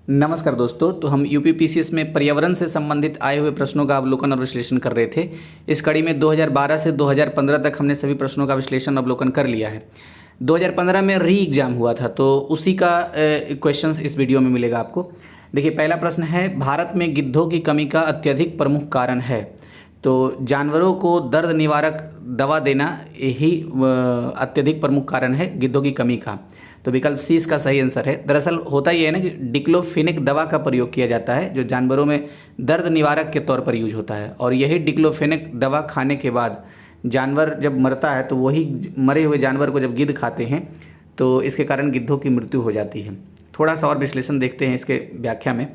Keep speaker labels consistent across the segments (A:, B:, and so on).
A: नमस्कार दोस्तों। तो हम यूपीपीसीएस में पर्यावरण से संबंधित आए हुए प्रश्नों का अवलोकन और विश्लेषण कर रहे थे। इस कड़ी में 2012 से 2015 तक हमने सभी प्रश्नों का विश्लेषण अवलोकन कर लिया है। 2015 में री एग्जाम हुआ था, तो उसी का क्वेश्चंस इस वीडियो में मिलेगा आपको। देखिए, पहला प्रश्न है, भारत में गिद्धों की कमी का अत्यधिक प्रमुख कारण है। तो जानवरों को दर्द निवारक दवा देना यही अत्यधिक प्रमुख कारण है गिद्धों की कमी का। तो विकल्प सी इसका सही आंसर है। दरअसल होता ये है ना कि डिक्लोफेनेक दवा का प्रयोग किया जाता है, जो जानवरों में दर्द निवारक के तौर पर यूज होता है। और यही डिक्लोफेनेक दवा खाने के बाद जानवर जब मरता है, तो वही मरे हुए जानवर को जब गिद्ध खाते हैं तो इसके कारण गिद्धों की मृत्यु हो जाती है। थोड़ा सा और विश्लेषण देखते हैं इसके व्याख्या में।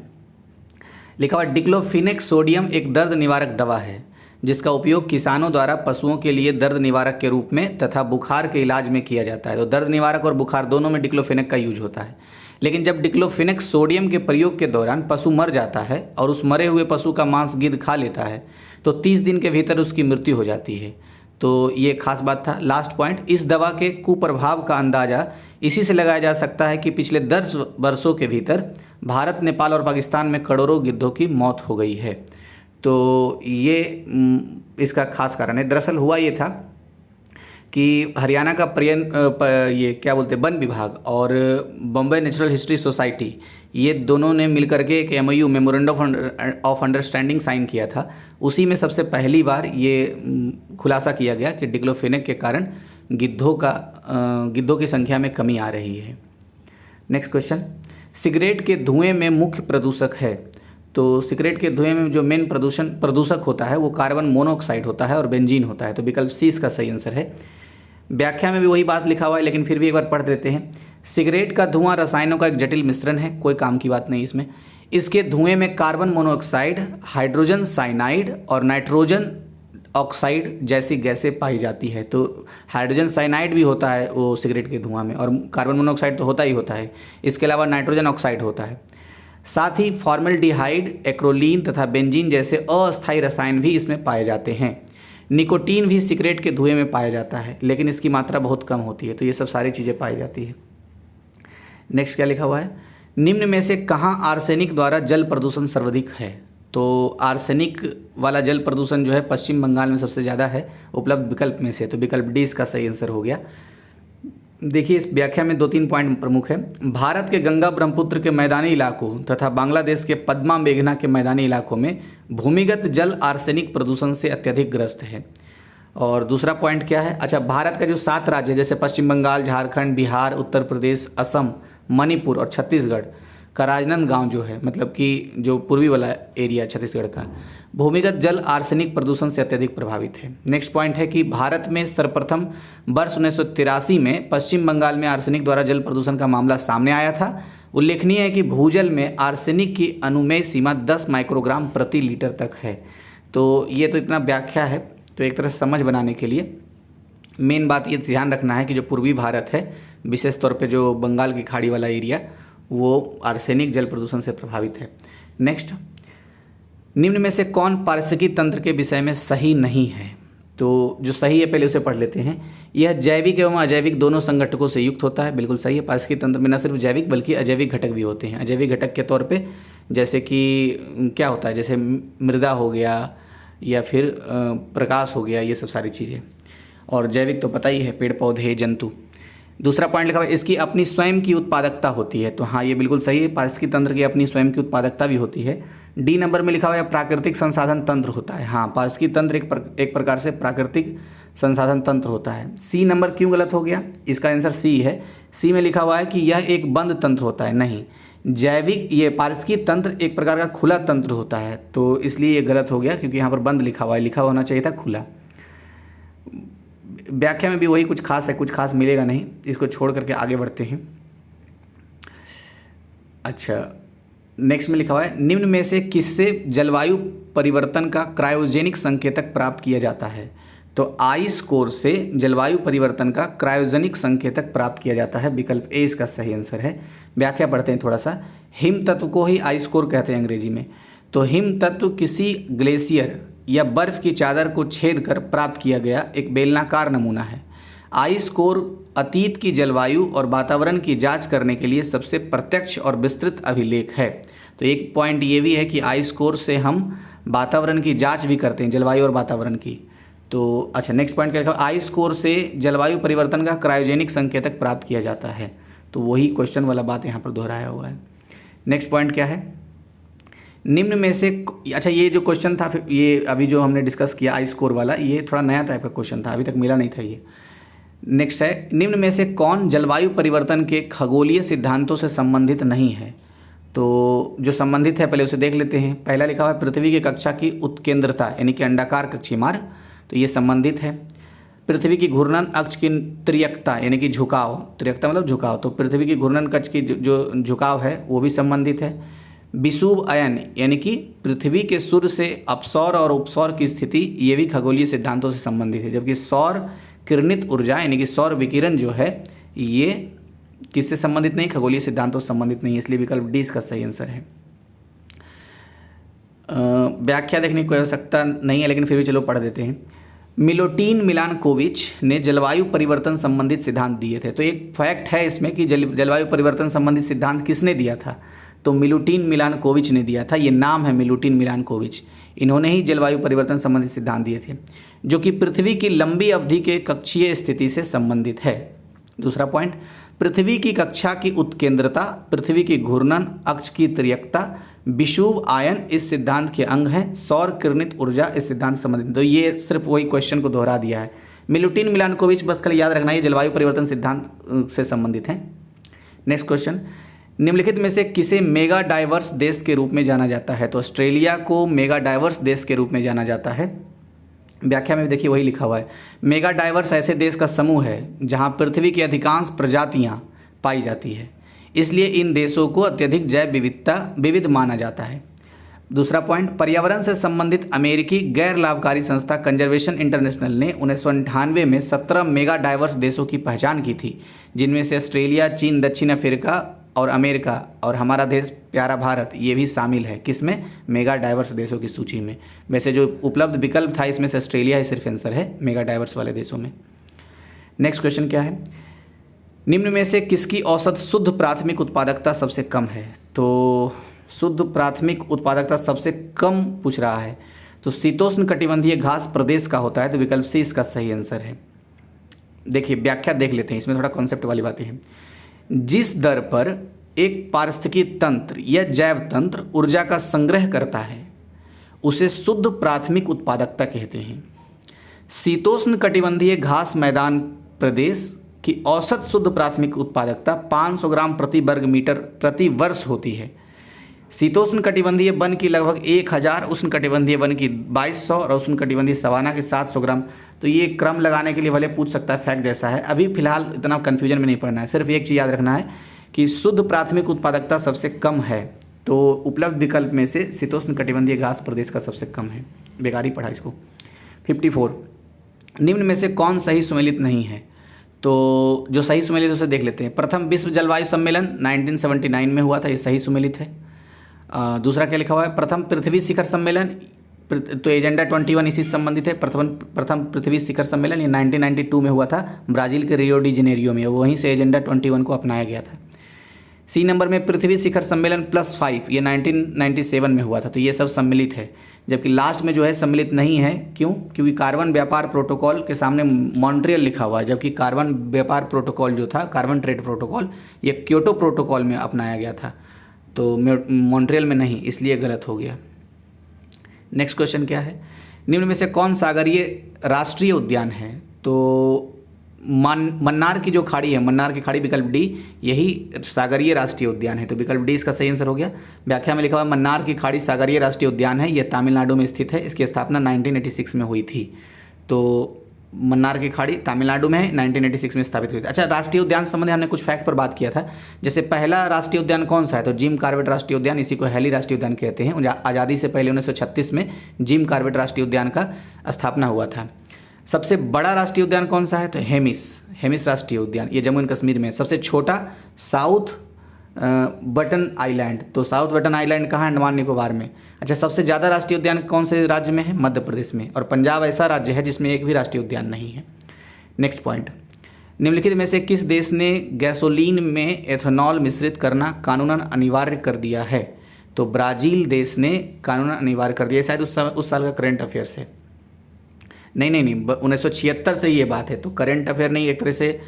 A: लिखा हुआ, डिक्लोफेनेक सोडियम एक दर्द निवारक दवा है जिसका उपयोग किसानों द्वारा पशुओं के लिए दर्द निवारक के रूप में तथा बुखार के इलाज में किया जाता है। तो दर्द निवारक और बुखार दोनों में डिक्लोफेनेक का यूज होता है। लेकिन जब डिक्लोफेनेक सोडियम के प्रयोग के दौरान पशु मर जाता है और उस मरे हुए पशु का मांस गिद्ध खा लेता है, तो 30 दिन के भीतर उसकी मृत्यु हो जाती है। तो ये खास बात था। लास्ट पॉइंट, इस दवा के कुप्रभाव का अंदाजा इसी से लगाया जा सकता है कि पिछले 10 वर्षों के भीतर भारत, नेपाल और पाकिस्तान में करोड़ों गिद्धों की मौत हो गई है। तो ये इसका खास कारण है। दरअसल हुआ ये था कि हरियाणा का ये क्या बोलते हैं, वन विभाग और बॉम्बे नेचुरल हिस्ट्री सोसाइटी, ये दोनों ने मिलकर के एक MOU, memorandum of understanding sign किया था। उसी में सबसे पहली बार ये खुलासा किया गया कि डिक्लोफेनेक के कारण गिद्धों की संख्या में कमी आ रही है। नेक्स्ट क्वेश्चन, सिगरेट के धुएं में मुख्य प्रदूषक है। तो सिगरेट के धुएं में जो मेन प्रदूषक होता है वो कार्बन मोनोऑक्साइड होता है और बेंजीन होता है। तो विकल्प सी इसका सही आंसर है। व्याख्या में भी वही बात लिखा हुआ है, लेकिन फिर भी एक बार पढ़ देते हैं। सिगरेट का धुआं रसायनों का एक जटिल मिश्रण है, कोई काम की बात नहीं इसमें। इसके धुएं में कार्बन मोनोऑक्साइड, हाइड्रोजन साइनाइड और नाइट्रोजन ऑक्साइड जैसी गैसें पाई जाती है। तो हाइड्रोजन साइनाइड भी होता है वो सिगरेट के धुआं में, और कार्बन मोनोऑक्साइड तो होता ही होता है। इसके अलावा नाइट्रोजन ऑक्साइड होता है। साथ ही फॉर्मल्डिहाइड, एक्रोलीन तथा बेंजीन जैसे अस्थायी रसायन भी इसमें पाए जाते हैं। निकोटीन भी सिगरेट के धुएं में पाया जाता है, लेकिन इसकी मात्रा बहुत कम होती है। तो ये सब सारी चीज़ें पाई जाती है। नेक्स्ट क्या लिखा हुआ है, निम्न में से कहाँ आर्सेनिक द्वारा जल प्रदूषण सर्वाधिक है। तो आर्सेनिक वाला जल प्रदूषण जो है पश्चिम बंगाल में सबसे ज़्यादा है उपलब्ध विकल्प में से। तो विकल्प डी इसका सही आंसर हो गया। देखिए, इस व्याख्या में 2-3 पॉइंट प्रमुख है। भारत के गंगा ब्रह्मपुत्र के मैदानी इलाकों तथा बांग्लादेश के पद्मा मेघना के मैदानी इलाकों में भूमिगत जल आर्सेनिक प्रदूषण से अत्यधिक ग्रस्त है। और दूसरा पॉइंट क्या है, अच्छा, भारत का जो 7 राज्य जैसे पश्चिम बंगाल, झारखंड, बिहार, उत्तर प्रदेश, असम, मणिपुर और छत्तीसगढ़ का राजनांदगांव जो है, मतलब कि जो पूर्वी वाला एरिया छत्तीसगढ़ का, भूमिगत जल आर्सेनिक प्रदूषण से अत्यधिक प्रभावित है। नेक्स्ट पॉइंट है कि भारत में सर्वप्रथम वर्ष 1983 में पश्चिम बंगाल में आर्सेनिक द्वारा जल प्रदूषण का मामला सामने आया था। उल्लेखनीय है कि भूजल में आर्सेनिक की अनुमेय सीमा 10 माइक्रोग्राम प्रति लीटर तक है। तो ये तो इतना व्याख्या है। तो एक तरह से समझ बनाने के लिए मेन बात ये ध्यान रखना है कि जो पूर्वी भारत है, विशेष तौर पर जो बंगाल की खाड़ी वाला एरिया, वो आर्सेनिक जल प्रदूषण से प्रभावित है। नेक्स्ट, निम्न में से कौन पारिस्थितिकी तंत्र के विषय में सही नहीं है। तो जो सही है पहले उसे पढ़ लेते हैं। यह जैविक एवं अजैविक दोनों संगठकों से युक्त होता है। बिल्कुल सही है। पारिस्थितिकी तंत्र में न सिर्फ जैविक बल्कि अजैविक घटक भी होते हैं। अजैविक घटक के तौर पे जैसे कि क्या होता है, जैसे मृदा हो गया या फिर प्रकाश हो गया, ये सब सारी चीज़ें। और जैविक तो पता ही है, पेड़ पौधे, जंतु। दूसरा पॉइंट लिखा हुआ है, इसकी अपनी स्वयं की उत्पादकता होती है। तो हाँ, ये बिल्कुल सही है। पारिस्थितिकी तंत्र की अपनी स्वयं की उत्पादकता भी होती है। डी नंबर में लिखा हुआ है, प्राकृतिक संसाधन तंत्र होता है। हाँ, पारिस्थितिकी तंत्र एक प्रकार से प्राकृतिक संसाधन तंत्र होता है। सी नंबर क्यों गलत हो गया, इसका आंसर सी है। सी में लिखा हुआ है कि यह एक बंद तंत्र होता है। नहीं, ये पारिस्थितिकी तंत्र एक प्रकार का खुला तंत्र होता है। तो इसलिए ये गलत हो गया, क्योंकि यहाँ पर बंद लिखा हुआ है, लिखा होना चाहिए था खुला। व्याख्या में भी वही कुछ खास है, कुछ खास मिलेगा नहीं। इसको छोड़ करके आगे बढ़ते हैं। अच्छा, नेक्स्ट में लिखा हुआ है, निम्न में से किससे जलवायु परिवर्तन का क्रायोजेनिक संकेतक प्राप्त किया जाता है। तो आइस कोर से जलवायु परिवर्तन का क्रायोजेनिक संकेतक प्राप्त किया जाता है। विकल्प ए इसका सही आंसर है। व्याख्या पढ़ते हैं थोड़ा सा। हिम तत्व को ही आइस कोर कहते हैं अंग्रेजी में। तो हिम तत्व किसी ग्लेशियर या बर्फ की चादर को छेद कर प्राप्त किया गया एक बेलनाकार नमूना है। आई स्कोर अतीत की जलवायु और वातावरण की जांच करने के लिए सबसे प्रत्यक्ष और विस्तृत अभिलेख है। तो एक पॉइंट ये भी है कि आई स्कोर से हम वातावरण की जांच भी करते हैं, जलवायु और वातावरण की। तो अच्छा, नेक्स्ट पॉइंट क्या लिखा? आई स्कोर से जलवायु परिवर्तन का क्रायोजेनिक संकेतक प्राप्त किया जाता है। तो वही क्वेश्चन वाला बात यहाँ पर दोहराया हुआ है। नेक्स्ट पॉइंट क्या है? निम्न में से, अच्छा ये जो क्वेश्चन था, फिर ये अभी जो हमने डिस्कस किया आई स्कोर वाला, ये थोड़ा नया टाइप का क्वेश्चन था, अभी तक मिला नहीं था ये। नेक्स्ट है, निम्न में से कौन जलवायु परिवर्तन के खगोलीय सिद्धांतों से संबंधित नहीं है? तो जो संबंधित है पहले उसे देख लेते हैं। पहला लिखा हुआ है पृथ्वी की कक्षा की उत्केंद्रता यानी कि अंडाकार कक्षीमार्ग, तो ये संबंधित है। पृथ्वी की घूर्णन अक्ष की त्रियकता यानी कि झुकाव, त्रियकता मतलब झुकाव, तो पृथ्वी की घूर्णन अक्ष की जो झुकाव है वो भी संबंधित है। विषुव अयन यानी कि पृथ्वी के सूर्य से अपसौर और उपसौर की स्थिति, ये भी खगोलीय सिद्धांतों से संबंधित है। जबकि सौर किरणित ऊर्जा यानी कि सौर विकिरण जो है ये किससे संबंधित नहीं? खगोलीय सिद्धांतों से संबंधित नहीं है, इसलिए विकल्प डी इसका सही आंसर है। व्याख्या देखने की कोई आवश्यकता नहीं है, लेकिन फिर भी चलो पढ़ देते हैं। मिलोटिन मिलानकोविच ने जलवायु परिवर्तन संबंधित सिद्धांत दिए थे। तो एक फैक्ट है इसमें कि जलवायु परिवर्तन संबंधित सिद्धांत किसने दिया था? तो मिलुटिन मिलानकोविच ने दिया था। ये नाम है मिलुटिन मिलानकोविच, इन्होंने ही जलवायु परिवर्तन संबंधित सिद्धांत दिए थे, जो कि पृथ्वी की लंबी अवधि के कक्षीय स्थिति से संबंधित है। दूसरा पॉइंट, पृथ्वी की कक्षा की उत्केंद्रता, पृथ्वी की घूर्णन अक्ष की त्रियकता, विषुव आयन इस सिद्धांत के अंग हैं, सौर किरणित ऊर्जा इस सिद्धांत से संबंधित। तो ये सिर्फ वही क्वेश्चन को दोहरा दिया है। मिलुटिन मिलानकोविच बस कल याद रखना, ये जलवायु परिवर्तन सिद्धांत से संबंधित हैं। नेक्स्ट क्वेश्चन, निम्नलिखित में से किसे मेगा डाइवर्स देश के रूप में जाना जाता है? तो ऑस्ट्रेलिया को मेगा डाइवर्स देश के रूप में जाना जाता है। व्याख्या में देखिए वही लिखा हुआ है, मेगा डाइवर्स ऐसे देश का समूह है जहां पृथ्वी की अधिकांश प्रजातियां पाई जाती है, इसलिए इन देशों को अत्यधिक जैव विविध माना जाता है। दूसरा पॉइंट, पर्यावरण से संबंधित अमेरिकी गैर लाभकारी संस्था कंजर्वेशन इंटरनेशनल ने 1998 में 17 मेगा डाइवर्स देशों की पहचान की थी, जिनमें से ऑस्ट्रेलिया, चीन, दक्षिण अफ्रीका और अमेरिका और हमारा देश प्यारा भारत ये भी शामिल है। किसमें? मेगा डाइवर्स देशों की सूची में। वैसे जो उपलब्ध विकल्प था इसमें से ऑस्ट्रेलिया ही सिर्फ आंसर है मेगा डाइवर्स वाले देशों में। नेक्स्ट क्वेश्चन क्या है? निम्न में से किसकी औसत शुद्ध प्राथमिक उत्पादकता सबसे कम है? तो शुद्ध प्राथमिक उत्पादकता सबसे कम पूछ रहा है, तो शीतोष्ण कटिबंधीय घास प्रदेश का होता है, तो विकल्प सी इसका सही आंसर है। देखिए व्याख्या देख लेते हैं, इसमें थोड़ा कॉन्सेप्ट वाली बातें हैं। जिस दर पर एक पारिस्थितिकी तंत्र या जैव तंत्र ऊर्जा का संग्रह करता है उसे शुद्ध प्राथमिक उत्पादकता कहते हैं। शीतोष्ण कटिबंधीय घास मैदान प्रदेश की औसत शुद्ध प्राथमिक उत्पादकता 500 ग्राम प्रति वर्ग मीटर प्रति वर्ष होती है। शीतोष्ण कटिबंधीय वन की लगभग 1000, उष्ण कटिबंधीय वन की 2200 और उष्ण कटिबंधीय सवाना की 700 ग्राम। तो ये क्रम लगाने के लिए भले पूछ सकता है, फैक्ट जैसा है। अभी फिलहाल इतना कन्फ्यूजन में नहीं पड़ना है, सिर्फ एक चीज़ याद रखना है कि शुद्ध प्राथमिक उत्पादकता सबसे कम है, तो उपलब्ध विकल्प में से शीतोष्ण कटिबंधीय घास प्रदेश का सबसे कम है। बेकारी पढ़ा इसको। 54, निम्न में से कौन सही सुमेलित नहीं है? तो जो सही सुमेलित उसे देख लेते हैं। प्रथम विश्व जलवायु सम्मेलन 1979 में हुआ था, ये सही सुमेलित है। दूसरा क्या लिखा हुआ है? प्रथम पृथ्वी शिखर सम्मेलन, तो एजेंडा 21 इसी से संबंधित है। प्रथम पृथ्वी शिखर सम्मेलन ये 1992 में हुआ था ब्राज़ील के रियो डी जेनेरियो में, वहीं से एजेंडा 21 को अपनाया गया था। सी नंबर में पृथ्वी शिखर सम्मेलन +5 ये 1997 में हुआ था, तो ये सब सम्मिलित है। जबकि लास्ट में जो है सम्मिलित नहीं है, क्यों? क्योंकि कार्बन व्यापार प्रोटोकॉल के सामने मॉन्ट्रियल लिखा हुआ है, जबकि कार्बन व्यापार प्रोटोकॉल जो था, कार्बन ट्रेड प्रोटोकॉल, ये क्योटो प्रोटोकॉल में अपनाया गया था, तो मॉन्ट्रियल में नहीं, इसलिए गलत हो गया। नेक्स्ट क्वेश्चन क्या है? निम्न में से कौन सागरीय राष्ट्रीय उद्यान है? तो मन्नार की जो खाड़ी है, मन्नार की खाड़ी, विकल्प डी, यही सागरीय राष्ट्रीय उद्यान है, तो विकल्प डी इसका सही आंसर हो गया। व्याख्या में लिखा हुआ मन्नार की खाड़ी सागरीय राष्ट्रीय उद्यान है, यह तमिलनाडु में स्थित है, इसकी स्थापना 1986 में हुई थी। तो मन्नार की खाड़ी तमिलनाडु में है, 1986 में स्थापित हुई थी। अच्छा, राष्ट्रीय उद्यान संबंधी हमने कुछ फैक्ट पर बात किया था। जैसे पहला राष्ट्रीय उद्यान कौन सा है? तो जिम कॉर्बेट राष्ट्रीय उद्यान, इसी को हैली राष्ट्रीय उद्यान कहते हैं। आज़ादी से पहले 1936 में जिम कॉर्बेट राष्ट्रीय उद्यान का स्थापना हुआ था। सबसे बड़ा राष्ट्रीय उद्यान कौन सा है? तो हेमिस राष्ट्रीय उद्यान, ये जम्मू एंड कश्मीर में। सबसे छोटा साउथ बटन आइलैंड, तो साउथ बटन आइलैंड कहाँ है? अंडमान निकोबार में। अच्छा, सबसे ज़्यादा राष्ट्रीय उद्यान कौन से राज्य में है? मध्य प्रदेश में। और पंजाब ऐसा राज्य है जिसमें एक भी राष्ट्रीय उद्यान नहीं है। नेक्स्ट पॉइंट, निम्नलिखित में से किस देश ने गैसोलीन में एथेनॉल मिश्रित करना कानूनन अनिवार्य कर दिया है? तो ब्राज़ील देश ने कानूनन अनिवार्य कर दिया। शायद उस साल का करंट अफेयर्स है। नहीं 1976 से ये बात है, तो करंट अफेयर नहीं, एक तरह से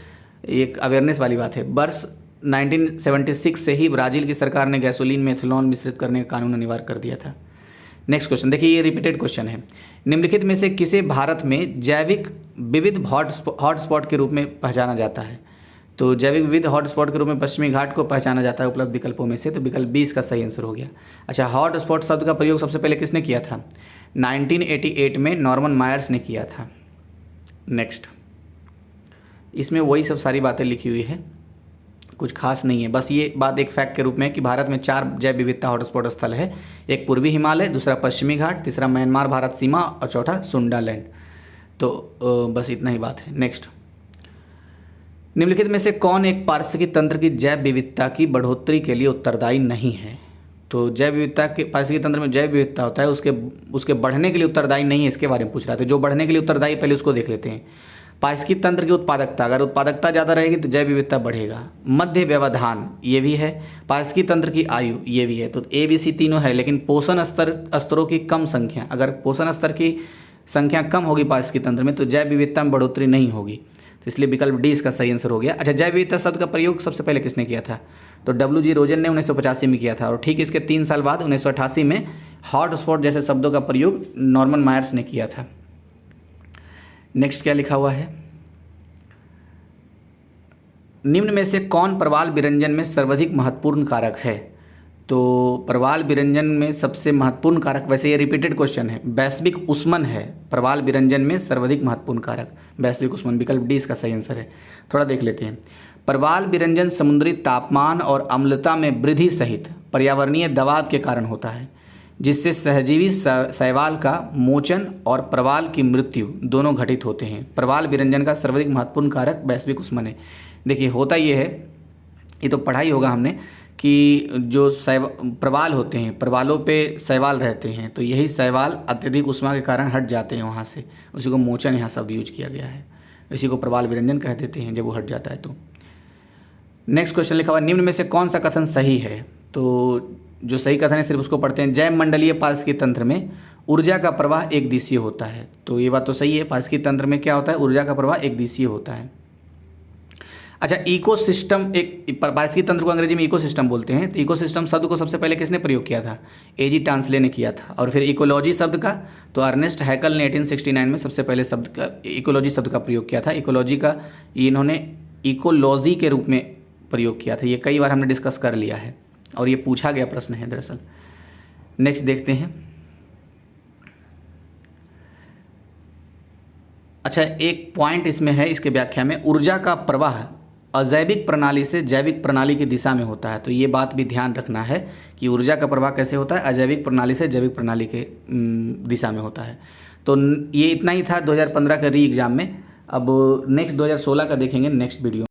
A: एक अवेयरनेस वाली बात है। वर्ष 1976 से ही ब्राज़ील की सरकार ने गैसोलीन में एथेनॉल मिश्रित करने का कानून अनिवार्य कर दिया था। नेक्स्ट क्वेश्चन देखिए, ये रिपीटेड क्वेश्चन है। निम्नलिखित में से किसे भारत में जैविक विविध हॉटस्पॉट के रूप में पहचाना जाता है? तो जैविक विविध हॉटस्पॉट के रूप में पश्चिमी घाट को पहचाना जाता है उपलब्ध विकल्पों में से, तो विकल्प 20 का सही आंसर हो गया। अच्छा, हॉटस्पॉट शब्द का प्रयोग सबसे पहले किसने किया था? 1988 में नॉर्मन मायर्स ने किया था। नेक्स्ट, इसमें वही सब सारी बातें लिखी हुई है, कुछ खास नहीं है, बस ये बात एक फैक्ट के रूप में कि भारत में 4 जैव विविधता हॉटस्पॉट स्थल है। एक पूर्वी हिमालय, दूसरा पश्चिमी घाट, तीसरा म्यांमार भारत सीमा और चौथा सुंडालैंड। तो बस इतना ही बात है। नेक्स्ट, निम्नलिखित में से कौन एक पारिस्थितिकी तंत्र की जैव विविधता की बढ़ोतरी के लिए उत्तरदायी नहीं है? तो जैव विविधता के पारिस्थितिकी तंत्र में जैव विविधता होता है, उसके बढ़ने के लिए उत्तरदायी नहीं है, इसके बारे में पूछ रहा था। जो बढ़ने के लिए उत्तरदायी पहले उसको देख लेते हैं। पारिस्थितिकी तंत्र की उत्पादकता, अगर उत्पादकता ज़्यादा रहेगी तो जैव विविधता बढ़ेगा। मध्य व्यवधान ये भी है। पारिस्थितिकी तंत्र की आयु ये भी है। तो ABC तीनों है, लेकिन पोषण स्तरों की कम संख्या, अगर पोषण स्तर की संख्या कम होगी पारिस्थितिकी तंत्र में तो जैव विविधता में बढ़ोतरी नहीं होगी। तो इसलिए विकल्प D इसका सही आंसर हो गया। अच्छा, जैव विविधता शब्द का प्रयोग सबसे पहले किसने किया था? तो WG रोजन ने 1985 में किया था, और ठीक इसके 3 साल बाद 1988 में हॉटस्पॉट जैसे शब्दों का प्रयोग नॉर्मन मायर्स ने किया था। नेक्स्ट क्या लिखा हुआ है? निम्न में से कौन प्रवाल विरंजन में सर्वाधिक महत्वपूर्ण कारक है? तो प्रवाल विरंजन में सबसे महत्वपूर्ण कारक, वैसे ये रिपीटेड क्वेश्चन है, वैश्विक ऊष्मन है। प्रवाल विरंजन में सर्वाधिक महत्वपूर्ण कारक वैश्विक ऊष्मन, विकल्प D इसका सही आंसर है। थोड़ा देख लेते हैं। प्रवाल विरंजन समुद्री तापमान और अम्लता में वृद्धि सहित पर्यावरणीय दबाव के कारण होता है, जिससे सहजीवी शैवाल का मोचन और प्रवाल की मृत्यु दोनों घटित होते हैं। प्रवाल विरंजन का सर्वाधिक महत्वपूर्ण कारक वैश्विक ऊष्मन है। देखिए, होता ये है, ये तो पढ़ाई होगा हमने, कि जो प्रवाल होते हैं, प्रवालों पे शैवाल रहते हैं, तो यही शैवाल अत्यधिक ऊष्मा के कारण हट जाते हैं वहाँ से। उसी को मोचन यहाँ शब्द यूज किया गया है, इसी को प्रवाल विरंजन कह देते हैं जब वो हट जाता है तो। नेक्स्ट क्वेश्चन लिखा हुआ, निम्न में से कौन सा कथन सही है? तो जो सही कथन है सिर्फ उसको पढ़ते हैं। जैव मंडलीय पारिस्थितिकी तंत्र में ऊर्जा का प्रवाह एक दिशीय होता है। तो ये बात तो सही है, पारिस्थितिकी तंत्र में क्या होता है? ऊर्जा का प्रवाह एक दिशीय होता है। अच्छा, इकोसिस्टम, एक पारिस्थितिकी तंत्र को अंग्रेजी में इकोसिस्टम बोलते हैं। तो इकोसिस्टम शब्द को सबसे पहले किसने प्रयोग किया था? A.G. टांसले ने किया था। और फिर इकोलॉजी शब्द का तो अर्नेस्ट हैकल ने 1869 में सबसे पहले शब्द का इकोलॉजी शब्द का प्रयोग किया था। इकोलॉजी का इन्होंने इकोलॉजी के रूप में प्रयोग किया था। ये कई बार हमने डिस्कस कर लिया है और ये पूछा गया प्रश्न है दरअसल। नेक्स्ट देखते हैं। अच्छा, एक पॉइंट इसमें है, इसके व्याख्या में, ऊर्जा का प्रवाह अजैविक प्रणाली से जैविक प्रणाली की दिशा में होता है। तो ये बात भी ध्यान रखना है कि ऊर्जा का प्रवाह कैसे होता है? अजैविक प्रणाली से जैविक प्रणाली के दिशा में होता है। तो ये इतना ही था 2015 के री एग्जाम में। अब नेक्स्ट 2016 का देखेंगे नेक्स्ट वीडियो।